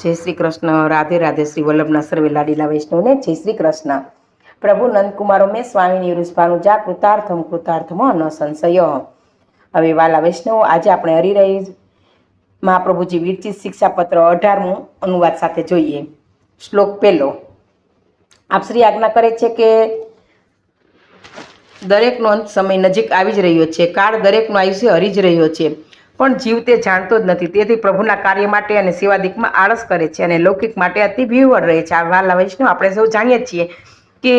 જય શ્રી કૃષ્ણ. રાધે રાધે. શ્રી વલ્લભના સર્વે લાડીલા વૈષ્ણવને જય શ્રી કૃષ્ણ. પ્રભુ નંદકુમારો મેં સ્વામીની રુષભાનુજા કૃતાર્થમ કૃતાર્થમ ન સંશય. હવે વાલા વૈષ્ણવો, આજે આપણે હરિરહી મહાપ્રભુજી વિરચિત શિક્ષાપત્ર 18મું અનુવાદ સાથે જોઈએ. શ્લોક પહેલો. આપ શ્રી આજ્ઞા કરે છે કે દરેકનો અંત સમય નજીક આવી જ રહ્યો છે. કાળ દરેકનું આયુષ્ય હરી જ રહ્યો છે, પણ જીવ તે જાણતો જ નથી. તેથી પ્રભુના કાર્ય માટે અને સેવાદિકમાં આળસ કરે છે અને લૌકિક માટે અતિ ભીવડ રહે છે. આ વાલા વૈષ્ણવ, આપણે સૌ જાણીએ છીએ કે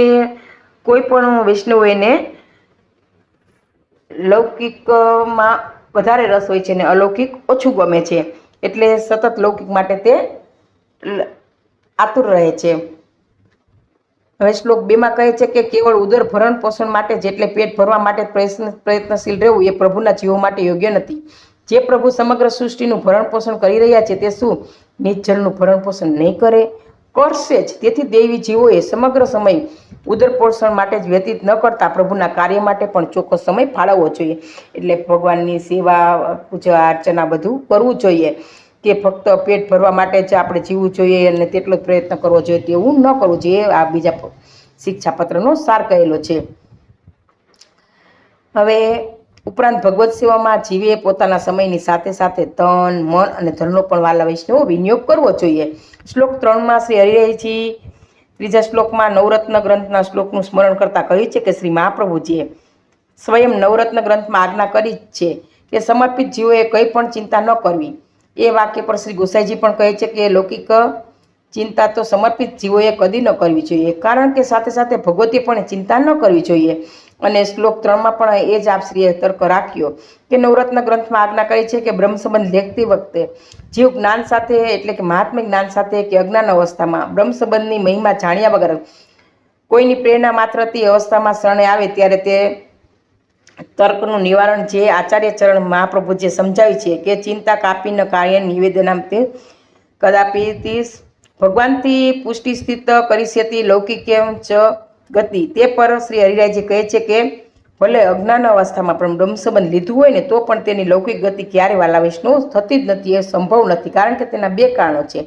કોઈ પણ વૈષ્ણવ એને લૌકિકમાં વધારે રસ હોય છે અને અલૌકિક ઓછું ગમે છે, એટલે સતત લૌકિક માટે તે આતુર રહે છે. હવે શ્લોક 2માં કહે છે કે કેવળ ઉદર ભરણ પોષણ માટે જ, એટલે પેટ ભરવા માટે પ્રયત્નશીલ રહેવું એ પ્રભુના જીવો માટે યોગ્ય નથી. જે પ્રભુ સમગ્ર સૃષ્ટિનું ભરણ પોષણ કરી રહ્યા છે તે શું નિજજનનું ભરણ પોષણ નહીં કરે? કરશે જ. તેથી દેવી જીવોએ સમગ્ર સમય ઉદર પોષણ માટે જ વ્યતીત ન કરતા પ્રભુના કાર્ય માટે પણ ચોક્કસ સમય ફાળવવો જોઈએ. એટલે ભગવાનની સેવા, પૂજા અર્ચના બધું કરવું જોઈએ, કે ફક્ત પેટ ભરવા માટે જ આપણે જીવવું જોઈએ અને તેટલો જ પ્રયત્ન કરવો જોઈએ, તેવું ન કરવું જોઈએ. આ બીજા શિક્ષાપત્રનો સાર કહેલો છે. હવે ઉપરાંત ભગવત સેવામાં જીવે પોતાના સમયની સાથે સાથે તન, મન અને ધનનો પણ વાલા વૈષ્ણવો વિનિયોગ કરવો જોઈએ. શ્લોક 3માં શ્રી હરિહરજી ત્રીજા શ્લોકમાં નવરત્ન ગ્રંથના શ્લોકનું સ્મરણ કરતા કહ્યું છે કે શ્રી મહાપ્રભુજીએ સ્વયં નવરત્ન ગ્રંથમાં આજ્ઞા કરી છે કે સમર્પિત જીવોએ કંઈ પણ ચિંતા ન કરવી. એ વાક્ય પર શ્રી ગોસાઈજી પણ કહે છે કે લૌકિક ચિંતા તો સમર્પિત જીવોએ કદી ન કરવી જોઈએ, કારણ કે સાથે સાથે ભગવતી પણ ચિંતા ન કરવી જોઈએ. અને શ્લોક 3માં પણ એ જ આપશ્રીએ તર્ક રાખ્યો કે નવરત્ન ગ્રંથમાં આજ્ઞા કરી છે કે બ્રહ્મ સંબંધ લેખતી વખતે જીવ જ્ઞાન સાથે, એટલે કે મહાત્મ્ય જ્ઞાન સાથે કે અજ્ઞાન અવસ્થામાં બ્રહ્મ સંબંધની મહિમા જાણ્યા વગર કોઈની પ્રેરણા માત્રથી અવસ્થામાં શરણે આવે ત્યારે તે તર્કનું નિવારણ જે આચાર્ય ચરણ મહાપ્રભુજીએ સમજાવ્યું છે કે ચિંતા કાપી ન કાર્ય નિવેદનામ તે કદાપી ભગવાનથી પુષ્ટિ સ્થિત કરીષ્યતિ લૌકિક્યમ ચ ગતિ. તે પર શ્રી હરિરાયજી કહે છે કે ભલે અજ્ઞાન અવસ્થામાં પણ બ્રહ્મ સંબંધ લીધું હોય ને તો પણ તેની લૌકિક ગતિ ક્યારે વાલા વૈષ્ણવ થતી જ નથી. એ સંભવ નથી, કારણ કે તેના બે કારણો છે.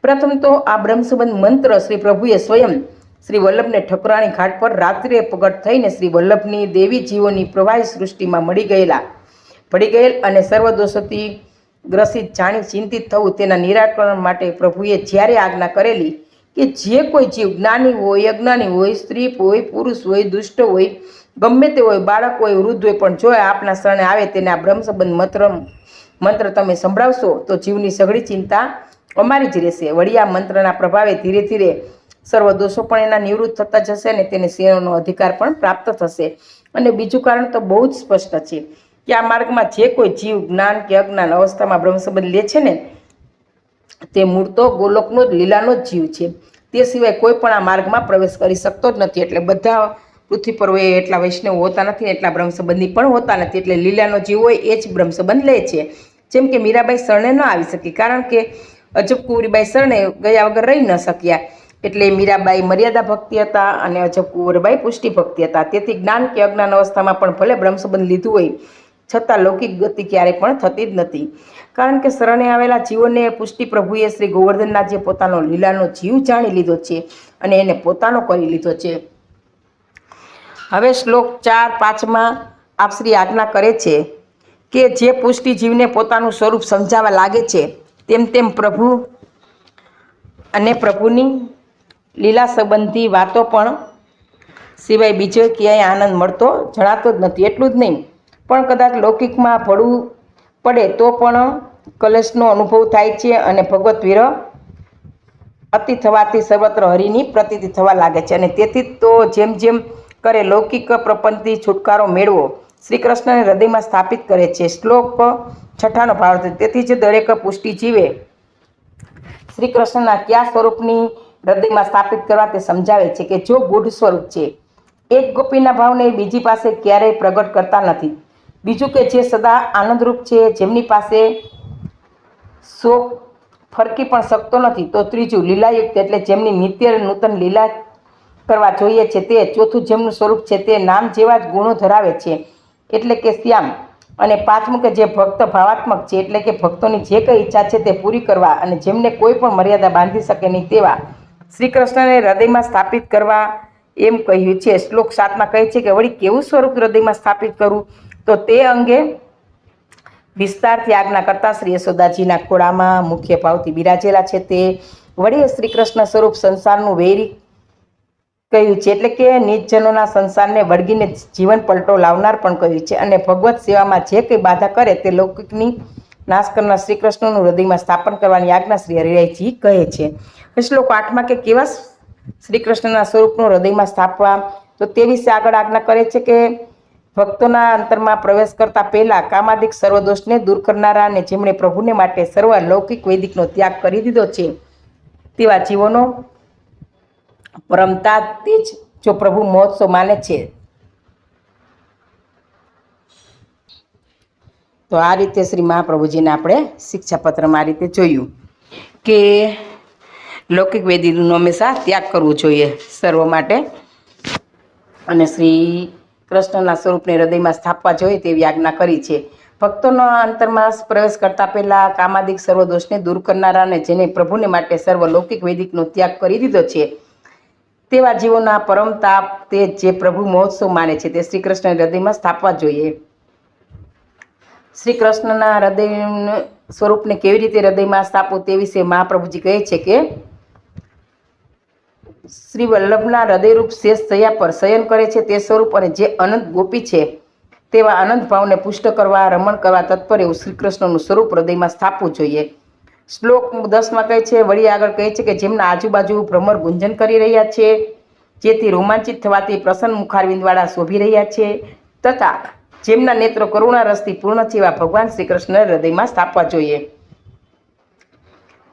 પ્રથમ તો આ બ્રહ્મ સંબંધ મંત્ર શ્રી પ્રભુએ સ્વયં શ્રી વલ્લભને ઠકરાણી ઘાટ પર રાત્રે પ્રગટ થઈને શ્રી વલ્લભની દેવી જીવોની પ્રવાહી સૃષ્ટિમાં ભળી ગયેલ અને સર્વ દોષોથી ગ્રસિત જાણી ચિંતિત થવું, તેના નિરાકરણ માટે પ્રભુએ જ્યારે આજ્ઞા કરેલી કે જે કોઈ જીવ જ્ઞાની હોય, અજ્ઞાની હોય, સ્ત્રી હોય, પુરુષ હોય, દુષ્ટ હોય, ગમે તે હોય, બાળક હોય, વૃદ્ધ હોય, પણ જો આપના શરણે આવે તેને આ બ્રહ્મ સંબંધ મંત્ર તમે સંભળાવશો તો જીવની સઘળી ચિંતા અમારી જ રહેશે. વળી આ મંત્રના પ્રભાવે ધીરે ધીરે સર્વ દોષો પણ એના નિવૃત્ત થતા જશે અને તેને સેવાનો અધિકાર પણ પ્રાપ્ત થશે. અને બીજું કારણ તો બહુ જ સ્પષ્ટ છે કે આ માર્ગમાં જે કોઈ જીવ જ્ઞાન કે અજ્ઞાન અવસ્થામાં બ્રહ્મ સંબંધ લે છે ને તે મૂળ તો ગોલોકનો જ લીલાનો જ જીવ છે. તે સિવાય કોઈ પણ આ માર્ગમાં પ્રવેશ કરી શકતો જ નથી. એટલે બધા પૃથ્વી પર હોય એટલા વૈષ્ણવ હોતા નથી, એટલા બ્રહ્મ સંબંધી પણ હોતા નથી. એટલે લીલાનો જીવ હોય એ જ બ્રહ્મ સંબંધ લે છે. જેમ કે મીરાબાઈ શરણે ન આવી શકી, કારણ કે અજબ કુંવરીબાઈ શરણે ગયા વગર રહી ન શક્યા. એટલે મીરાબાઈ મર્યાદા ભક્તિ હતા અને અજબ કુંવરબાઈ પુષ્ટિ ભક્તિ હતા. તેથી જ્ઞાન કે અજ્ઞાન અવસ્થામાં પણ ભલે બ્રહ્મ સંબંધ લીધું હોય છતાં લૌકિક ગતિ ક્યારેય પણ થતી જ નથી, કારણ કે શરણે આવેલા જીવોને પુષ્ટિ પ્રભુએ શ્રી ગોવર્ધનનાથે પોતાનો લીલાનો જીવ જાણી લીધો છે અને એને પોતાનો કરી લીધો છે. હવે શ્લોક 4-5માં આપશ્રી આજ્ઞા કરે છે કે જે પુષ્ટિ જીવને પોતાનું સ્વરૂપ સમજાવવા લાગે છે તેમ તેમ પ્રભુ અને પ્રભુની લીલા સંબંધી વાતો પણ સિવાય બીજો ક્યાંય આનંદ મળતો જણાતો જ નથી. એટલું જ નહીં, પણ કદાચ લૌકિકમાં ભળવું પડે તો પણ કલેશનો અનુભવ થાય છે અને ભગવત વિરહ અતિ થવાથી સર્વત્ર હરિની પ્રતીતિ થવા લાગે છે. અને તેથી તો જેમ જેમ કરે લૌકિક પ્રપંચથી છુટકારો મેળવો શ્રી કૃષ્ણને હૃદયમાં સ્થાપિત કરે છે. શ્લોક 6નો ભાવ છે. તેથી જ દરેક પુષ્ટિ જીવે શ્રી કૃષ્ણના કયા સ્વરૂપની હૃદયમાં સ્થાપિત કરવા તે સમજાવે છે કે જો ગૂઢ સ્વરૂપ છે, એક ગોપીના ભાવને બીજી પાસે ક્યારેય પ્રગટ કરતા નથી. બીજું કે જે સદા આનંદરૂપ છે, જેમની પાસે શોક ફરકી પણ શકતો નથી. તો ત્રીજું લીલાયુક્ત, એટલે જેમની નિત્ય નૂતન લીલા કરવા જોઈએ છે તે. ચોથું જેમનું સ્વરૂપ છે તે નામ જેવા જ ગુણો ધરાવે છે, એટલે કે શ્યામ. અને પાંચમું કે જે ભક્ત ભાવાત્મક છે, એટલે કે ભક્તોની જે કંઈ ઈચ્છા છે તે પૂરી કરવા અને જેમને કોઈ પણ મર્યાદા બાંધી શકે નહીં તેવા શ્રી કૃષ્ણને હૃદયમાં સ્થાપિત કરવા એમ કહ્યું છે. શ્લોક 7માં કહે છે કે વળી કેવું સ્વરૂપ હૃદયમાં સ્થાપિત કરવું, તો તે અંગે વિસ્તારથી આજ્ઞા કરતા શ્રી યશોદાજીના ખોળામાં મુખ્ય ભાવથી બિરાજેલા છે. તે વળી શ્રી કૃષ્ણ સ્વરૂપ સંસારનું વૈરી કહ્યું છે, એટલે કે નિજજનોના સંસારને વળગીને જીવન પલટો લાવનાર પણ કહ્યું છે. અને ભગવત સેવામાં જે કંઈ બાધા કરે તે લૌકિકની નાશ કરનાર શ્રી કૃષ્ણનું હૃદયમાં સ્થાપન કરવાની આજ્ઞા શ્રી હરિરાયજી કહે છે. શ્લોક 8માં કે કેવા શ્રી કૃષ્ણના સ્વરૂપનું હૃદયમાં સ્થાપવા, તો તે વિશે આગળ આજ્ઞા કરે છે કે ભક્તોના અંતરમાં પ્રવેશ કરતા પહેલા કામાદિક સર્વદોષને દૂર કરનારા અને જેમણે પ્રભુને માટે સર્વ લૌકિક વૈદિકનો ત્યાગ કરી દીધો છે તેવા જીવોનો પરમતા તે જ જો પ્રભુ મહોત્સવ માને છે. તો આ રીતે શ્રી મહાપ્રભુજીને આપણે શિક્ષાપત્રમાં આ રીતે જોયું કે લૌકિક વૈદિકનો હંમેશા ત્યાગ કરવો જોઈએ સર્વ માટે, અને શ્રી કૃષ્ણના સ્વરૂપને હૃદયમાં સ્થાપવા જોઈએ તેવી આજ્ઞા કરી છે. ભક્તોના અંતરમાં પ્રવેશ કરતા પહેલા કામાદિક સર્વ દોષને દૂર કરનારા અને જેને પ્રભુને માટે સર્વ લૌકિક વૈદિકનો ત્યાગ કરી દીધો છે તેવા જીવોના પરમ તાપ તે જે પ્રભુ મહોત્સવ માને છે તે શ્રી કૃષ્ણ હૃદયમાં સ્થાપવા જોઈએ. શ્રી કૃષ્ણના હૃદય સ્વરૂપને કેવી રીતે હૃદયમાં સ્થાપવું તે વિશે મહાપ્રભુજી કહે છે કે શ્રી વલ્લભના હૃદયરૂપ શેષ થયા પર શયન કરે છે તે સ્વરૂપ અને જે અનંત ગોપી છે તેવા અનંત ભાવને પુષ્ટ કરવા, રમણ કરવા તત્પર એવું શ્રી કૃષ્ણનું સ્વરૂપ હૃદયમાં સ્થાપવું જોઈએ. શ્લોક 10માં કહે છે, વળી આગળ કહે છે કે જેમના આજુબાજુ ભ્રમર ગુંજન કરી રહ્યા છે, જેથી રોમાંચિત થવાથી પ્રસન્ન મુખારવિંદવાળા શોભી રહ્યા છે, તથા જેમના નેત્રો કરુણા રસથી પૂર્ણ છે એવા ભગવાન શ્રી કૃષ્ણ હૃદયમાં સ્થાપવા જોઈએ.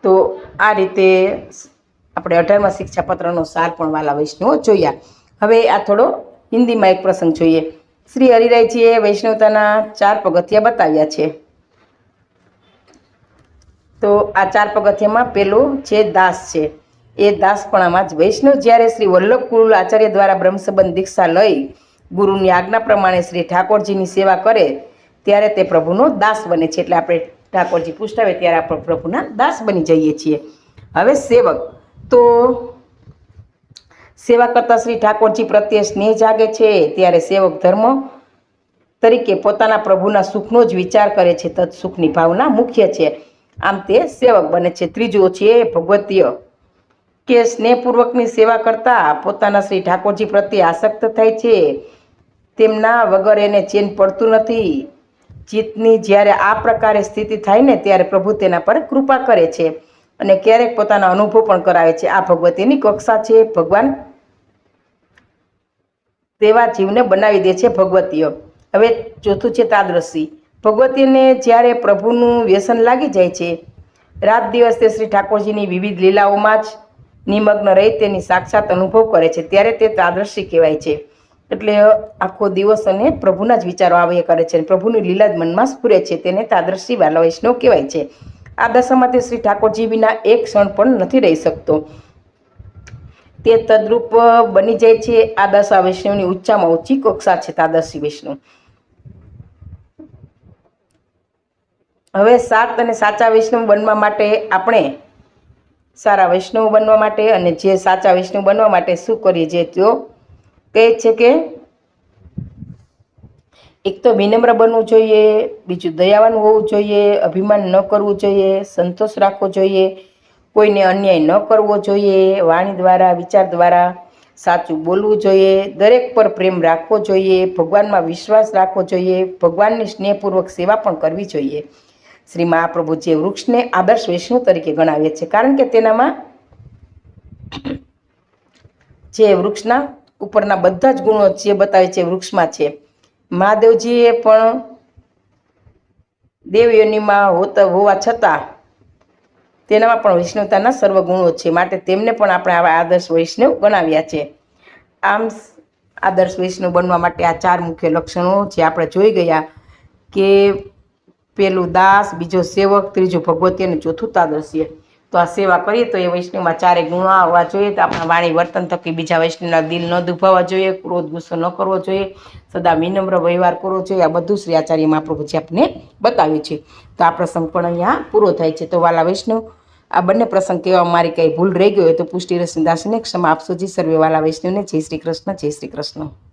તો આ રીતે આપણે 18મા શિક્ષાપત્રનો સાર પણ વાલા વૈષ્ણવો જોયા. હવે આ થોડો હિન્દીમાં એક પ્રસંગ જોઈએ. શ્રી હરિરાયજીએ વૈષ્ણવતાના 4 પગથિયા બતાવ્યા છે. તો આ 4 પગથિયામાં પેલું છે દાસ છે. એ દાસપણામાં જ વૈષ્ણવ જ્યારે શ્રી વલ્લભ કુલ આચાર્ય દ્વારા બ્રહ્મસંબંધ દીક્ષા લઈ ગુરુની આજ્ઞા પ્રમાણે શ્રી ઠાકોરજીની સેવા કરે ત્યારે તે પ્રભુનો દાસ બને છે. એટલે આપણે ઠાકોરજી પૂછાવે ત્યારે આપણે પ્રભુના દાસ બની જઈએ છીએ. હવે સેવક, તો સેવા કરતા શ્રી ઠાકોરજી પ્રત્યે સ્નેહ જાગે છે ત્યારે સેવક ધર્મ તરીકે પોતાના પ્રભુના સુખનો જ વિચાર કરે છે. તદ સુખની ભાવના મુખ્ય છે, આમ તે સેવક બને છે. ત્રીજું છે ભગવતીય, કે સ્નેહપૂર્વકની સેવા કરતા પોતાના શ્રી ઠાકોરજી પ્રત્યે આસક્ત થાય છે. તેમના વગર એને ચેન પડતું નથી. ચિત્તની જ્યારે આ પ્રકારે સ્થિતિ થાય ને ત્યારે પ્રભુ તેના પર કૃપા કરે છે અને ક્યારેક પોતાના અનુભવ પણ કરાવે છે. આ ભગવતીની કક્ષા છે. ભગવાન તેવા જીવને બનાવી દે છે ભગવતીય. હવે ચોથું છે તાદ્રશી. ભગવતીને જ્યારે પ્રભુનું વ્યસન લાગી જાય છે, રાત દિવસ તે શ્રી ઠાકોરજીની વિવિધ લીલાઓમાં જ નિમગ્ન રહી તેની સાક્ષાત અનુભવ કરે છે ત્યારે તે તાદ્રશી કહેવાય છે. એટલે આખો દિવસ અને પ્રભુના જ વિચારો આવ્યા કરે છે, પ્રભુની લીલા જ મનમાં સ્ફુરે છે, તેને તાદ્રશી વાલા વૈષ્ણવ કહેવાય છે. આ દશામાં તે શ્રી ઠાકોરજી વિના એક ક્ષણ પણ નથી રહી શકતો, તે તદ્રૂપ બની જાય છે. આ દશા વૈષ્ણવની ઊંચામાં ઊંચી કક્ષા છે, તાદર્શી વૈષ્ણવ. હવે સાત અને સાચા વૈષ્ણવ બનવા માટે આપણે સારા વૈષ્ણવ બનવા માટે અને જે સાચા વૈષ્ણવ બનવા માટે શું કરીએ છીએ, તો કહે છે કે એક તો વિનમ્ર બનવું જોઈએ, બીજું દયાવાન હોવું જોઈએ, અભિમાન ન કરવું જોઈએ, સંતોષ રાખવો જોઈએ, કોઈને અન્યાય ન કરવો જોઈએ, વાણી દ્વારા વિચાર દ્વારા સાચું બોલવું જોઈએ, દરેક પર પ્રેમ રાખવો જોઈએ, ભગવાનમાં વિશ્વાસ રાખવો જોઈએ, ભગવાનની સ્નેહપૂર્વક સેવા પણ કરવી જોઈએ. શ્રી મહાપ્રભુ જે વૃક્ષને આદર્શ વૈષ્ણવ તરીકે ગણાવે છે, કારણ કે તેનામાં જે વૃક્ષના ઉપરના બધા જ ગુણો જે બતાવે છે વૃક્ષમાં છે. મહાદેવજીએ પણ દેવયોનીમાં હોવા છતાં તેનામાં પણ વૈષ્ણવતાના સર્વ ગુણો છે, માટે તેમને પણ આપણે આવા આદર્શ વૈષ્ણવ ગણાવ્યા છે. આમ આદર્શ વૈષ્ણવ બનવા માટે આ 4 મુખ્ય લક્ષણો જે આપણે જોઈ ગયા કે પેલું દાસ, બીજો સેવક, ત્રીજું ભગવતી અને ચોથું તાદર્શ્ય. તો આ સેવા કરીએ તો એ વૈષ્ણવમાં 4 ગુણો આવવા જોઈએ. તો આપણા વાણી વર્તન થકી બીજા વૈષ્ણવના દિલ ન દુભાવવા જોઈએ, ક્રોધ ગુસ્સો ન કરવો જોઈએ, સદા વિનમ્ર વ્યવહાર કરવો જોઈએ. આ બધું શ્રી આચાર્ય મહાપ્રભુજી આપને બતાવ્યું છે. તો આ પ્રસંગ પણ અહીંયા પૂરો થાય છે. તો વાલા વૈષ્ણવ, આ બંને પ્રસંગ કહેવા મારી કંઈ ભૂલ રહી ગઈ હોય તો પુષ્ટિ રસદાસને ક્ષમા આપશો જી. સર્વે વાલા વૈષ્ણવને જય શ્રી કૃષ્ણ, જય શ્રી કૃષ્ણ.